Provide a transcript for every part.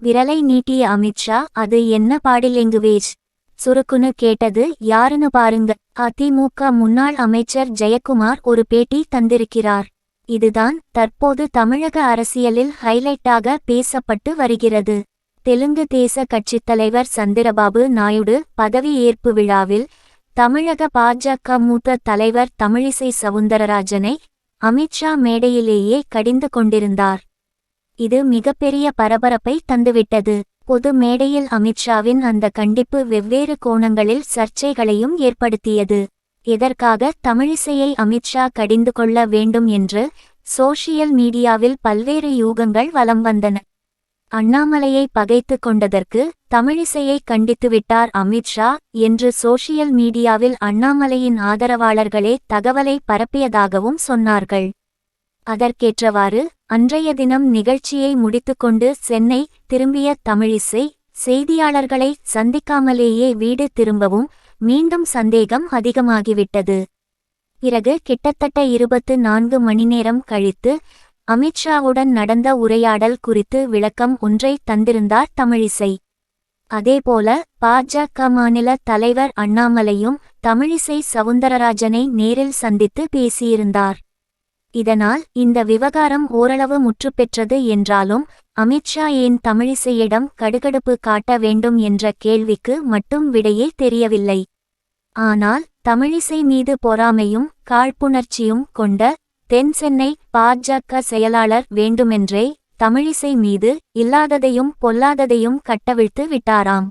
விரலை நீட்டிய அமித்ஷா, அது என்ன பாடி லேங்குவேஜ் சுருக்குன்னு கேட்டது யாருன்னு பாருங்க. அதிமுக முன்னாள் அமைச்சர் ஜெயக்குமார் ஒரு பேட்டி தந்திருக்கிறார். இதுதான் தற்போது தமிழக அரசியலில் ஹைலைட்டாக பேசப்பட்டு வருகிறது. தெலுங்கு தேச கட்சித் தலைவர் சந்திரபாபு நாயுடு பதவி ஏற்பு விழாவில் தமிழக பாஜக மூத்த தலைவர் தமிழிசை சவுந்தரராஜனை அமித்ஷா மேடையிலேயே கடிந்து கொண்டிருந்தார். இது மிகப்பெரிய பரபரப்பை தந்துவிட்டது. பொது மேடையில் அமித்ஷாவின் அந்த கண்டிப்பு வெவ்வேறு கோணங்களில் சர்ச்சைகளையும் ஏற்படுத்தியது. எதற்காக தமிழிசையை அமித்ஷா கடிந்து கொள்ள வேண்டும் என்று சோஷியல் மீடியாவில் பல்வேறு யூகங்கள் வலம் வந்தன. அண்ணாமலையை பகைத்து கொண்டதற்கு தமிழிசையை கண்டித்துவிட்டார் அமித்ஷா என்று சோஷியல் மீடியாவில் அண்ணாமலையின் ஆதரவாளர்களே தகவலை பரப்பியதாகவும் சொன்னார்கள். அதற்கேற்றவாறு அன்றைய தினம் நிகழ்ச்சியை முடித்துக்கொண்டு சென்னை திரும்பிய தமிழிசை செய்தியாளர்களை சந்திக்காமலேயே வீடு திரும்பவும் மீண்டும் சந்தேகம் அதிகமாகிவிட்டது. பிறகு கிட்டத்தட்ட 24 மணி நேரம் கழித்து அமித்ஷாவுடன் நடந்த உரையாடல் குறித்து விளக்கம் ஒன்றை தந்திருந்தார் தமிழிசை. அதேபோல பாஜக மாநில தலைவர் அண்ணாமலையும் தமிழிசை சவுந்தரராஜனை நேரில் சந்தித்து பேசியிருந்தார். இதனால் இந்த விவகாரம் ஓரளவு முற்றுப்பெற்றது என்றாலும் அமித்ஷா ஏன் தமிழிசையிடம் கடுகடுப்பு காட்ட வேண்டும் என்ற கேள்விக்கு மட்டும் விடையே தெரியவில்லை. ஆனால் தமிழிசை மீது பொறாமையும் காழ்ப்புணர்ச்சியும் கொண்ட தென் சென்னை பாஜக செயலாளர் வேண்டுமென்றே தமிழிசை மீது இல்லாததையும் பொல்லாததையும் கட்டவிழ்த்து விட்டாராம்.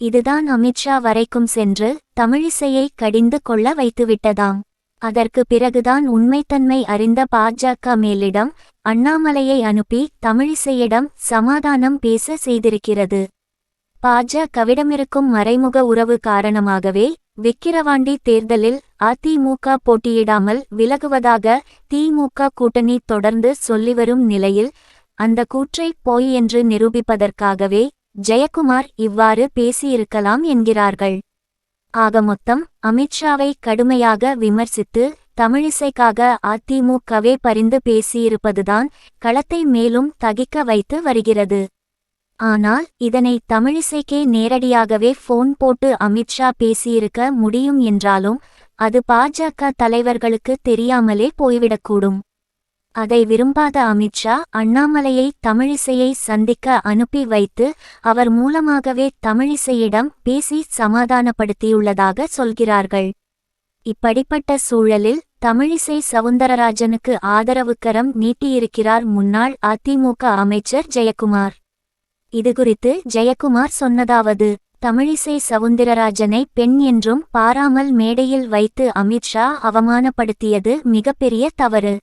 இதுதான் அமித்ஷா வரைக்கும் சென்று தமிழிசையை கடிந்து கொள்ள வைத்துவிட்டதாம். அதற்கு பிறகுதான் உண்மைத்தன்மை அறிந்த பாஜக மேலிடம் அண்ணாமலையை அனுப்பி தமிழிசையிடம் சமாதானம் பேச செய்திருக்கிறது. பாஜகவிடமிருக்கும் மறைமுக உறவு காரணமாகவே விக்கிரவாண்டி தேர்தலில் அதிமுக போட்டியிடாமல் விலகுவதாக திமுக கூட்டணி தொடர்ந்து சொல்லிவரும் நிலையில் அந்த கூற்றை பொய் என்று நிரூபிப்பதற்காகவே ஜெயக்குமார் இவ்வாறு பேசியிருக்கலாம் என்கிறார்கள். ஆக மொத்தம் அமித்ஷாவை கடுமையாக விமர்சித்து தமிழிசைக்காக அதிமுகவே பரிந்து பேசியிருப்பதுதான் களத்தை மேலும் தகிக்க வைத்து வருகிறது. ஆனால் இதனை தமிழிசைக்கே நேரடியாகவே போன் போட்டு அமித்ஷா பேசியிருக்க முடியும் என்றாலும் அது பாஜக தலைவர்களுக்கு தெரியாமலே போய்விடக்கூடும். அதை விரும்பாத அமித்ஷா அண்ணாமலையை தமிழிசையை சந்திக்க அனுப்பி வைத்து அவர் மூலமாகவே தமிழிசையிடம் பேசி சமாதானப்படுத்தியுள்ளதாக சொல்கிறார்கள். இப்படிப்பட்ட சூழலில் தமிழிசை சவுந்தரராஜனுக்கு ஆதரவு கரம் நீட்டியிருக்கிறார் முன்னாள் அதிமுக அமைச்சர் ஜெயக்குமார். இதுகுறித்து ஜெயக்குமார் சொன்னதாவது: தமிழிசை சவுந்தரராஜனை பெண் என்றும் பாராமல் மேடையில் வைத்து அமித்ஷா அவமானப்படுத்தியது மிகப்பெரிய தவறு.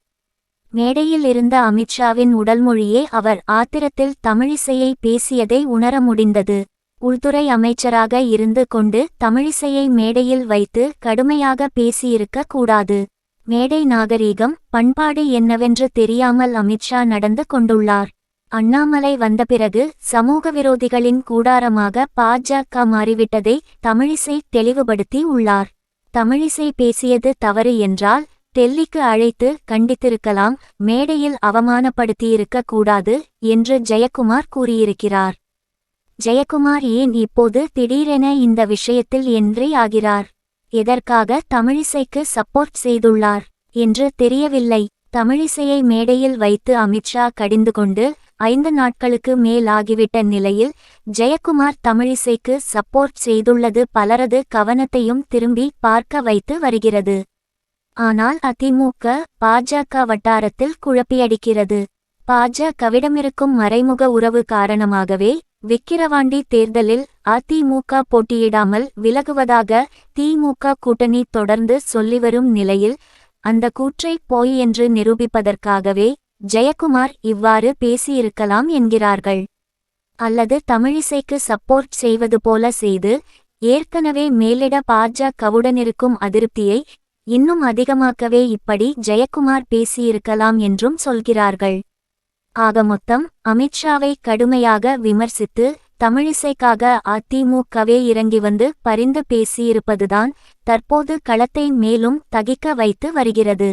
மேடையில் இருந்த அமித்ஷாவின் உடல்மொழியே அவர் ஆத்திரத்தில் தமிழிசையை பேசியதை உணர முடிந்தது. உள்துறை அமைச்சராக இருந்து கொண்டு தமிழிசையை மேடையில் வைத்து கடுமையாக பேசியிருக்க கூடாது. மேடை நாகரீகம் பண்பாடு என்னவென்று தெரியாமல் அமித்ஷா நடந்து கொண்டுள்ளார். அண்ணாமலை வந்த பிறகு சமூக விரோதிகளின் கூடாரமாக பாஜக மாறிவிட்டதை தமிழிசை தெளிவுபடுத்தி உள்ளார். தமிழிசை பேசியது தவறு என்றால் டெல்லிக்கு அழைத்து கண்டித்திருக்கலாம், மேடையில் அவமானப்படுத்தியிருக்க கூடாது என்று ஜெயக்குமார் கூறியிருக்கிறார். ஜெயக்குமார் ஏன் இப்போது திடீரென இந்த விஷயத்தில் என்ட்ரி ஆகிறார்? எதற்காக தமிழிசைக்கு சப்போர்ட் செய்துள்ளார் என்று தெரியவில்லை. தமிழிசையை மேடையில் வைத்து அமித்ஷா கடிந்து கொண்டு 5 நாட்களுக்கு மேல் ஆகிவிட்ட நிலையில் ஜெயக்குமார் தமிழிசைக்கு சப்போர்ட் செய்துள்ளது பலரது கவனத்தையும் திரும்பி பார்க்க வைத்து வருகிறது. ஆனால் அதிமுக பாஜக வட்டாரத்தில் குழப்பியடிக்கிறது. பாஜகவிடமிருக்கும் மறைமுக உறவு காரணமாகவே விக்கிரவாண்டி தேர்தலில் அதிமுக போட்டியிடாமல் விலகுவதாக திமுக கூட்டணி தொடர்ந்து சொல்லிவரும் நிலையில் அந்த கூற்றை பொய் என்று நிரூபிப்பதற்காகவே ஜெயக்குமார் இவ்வாறு பேசியிருக்கலாம் என்கிறார்கள். அல்லது தமிழிசைக்கு சப்போர்ட் செய்வது போல செய்து ஏற்கனவே மேலிட பாஜகவுடனிருக்கும் அதிருப்தியை இன்னும் அதிகமாக்கவே இப்படி ஜெயக்குமார் பேசியிருக்கலாம் என்றும் சொல்கிறார்கள். ஆக மொத்தம் அமித்ஷாவை கடுமையாக விமர்சித்து தமிழிசைக்காக அதிமுகவே இறங்கி வந்து பரிந்து பேசியிருப்பதுதான் தற்போது களத்தை மேலும் தகிக்க வைத்து வருகிறது.